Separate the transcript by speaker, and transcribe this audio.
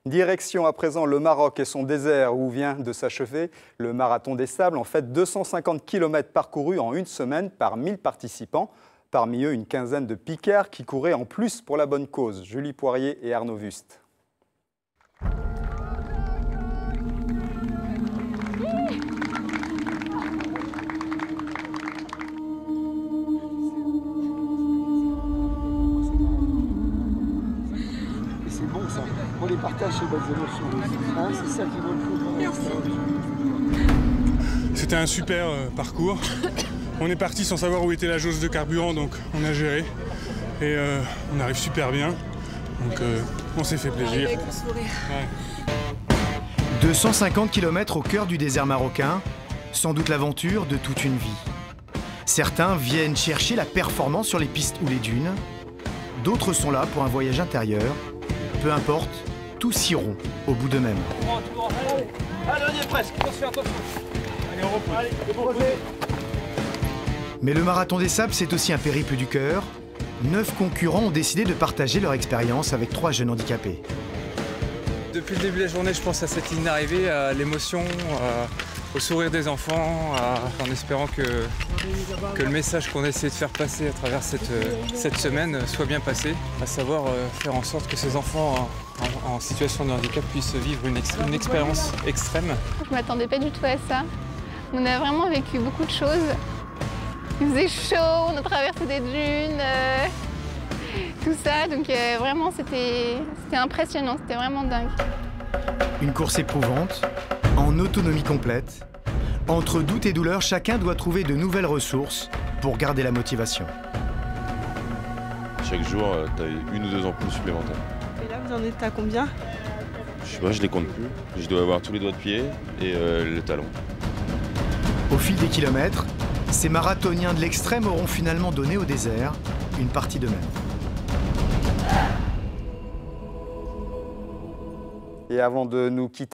Speaker 1: Direction à présent le Maroc et son désert où vient de s'achever le Marathon des Sables. En fait, 250 km parcourus en une semaine par 1000 participants. Parmi eux, une quinzaine de picards qui couraient en plus pour la bonne cause. Julie Poirier et Arnaud Wust.
Speaker 2: C'est bon ça, on les partage ces bonnes émotions. Hein, c'est ça qui vaut le coup.
Speaker 3: C'était un super parcours. On est parti sans savoir où était la jauge de carburant, donc on a géré. Et on arrive super bien. Donc on s'est fait plaisir.
Speaker 4: Avec le sourire.
Speaker 3: Ouais.
Speaker 5: 250 km au cœur du désert marocain, sans doute l'aventure de toute une vie. Certains viennent chercher la performance sur les pistes ou les dunes. D'autres sont là pour un voyage intérieur. Peu importe, tous iront au bout d'eux-mêmes.
Speaker 2: Allez, on y est presque, on se fait attention. Allez, on reprend. Allez,
Speaker 5: Mais le Marathon des Sables, c'est aussi un périple du cœur. 9 concurrents ont décidé de partager leur expérience avec 3 jeunes handicapés.
Speaker 6: Depuis le début de la journée, je pense à cette ligne d'arrivée, à l'émotion, au sourire des enfants, en espérant que le message qu'on a essayé de faire passer à travers cette semaine soit bien passé, à savoir faire en sorte que ces enfants en situation de handicap puissent vivre une expérience extrême.
Speaker 7: Je ne m'attendais pas du tout à ça. On a vraiment vécu beaucoup de choses. Il faisait chaud, on a traversé des dunes, tout ça. Donc vraiment, c'était impressionnant, c'était vraiment dingue.
Speaker 5: Une course éprouvante, en autonomie complète. Entre doute et douleur, chacun doit trouver de nouvelles ressources pour garder la motivation.
Speaker 8: Chaque jour, tu as 1 ou 2 ampoules supplémentaires.
Speaker 4: Et là, vous en êtes à combien?
Speaker 8: Je sais pas, je les compte plus. Je dois avoir tous les doigts de pied et le talon.
Speaker 5: Au fil des kilomètres, ces marathoniens de l'extrême auront finalement donné au désert une partie d'eux-mêmes.
Speaker 1: Et avant de nous quitter,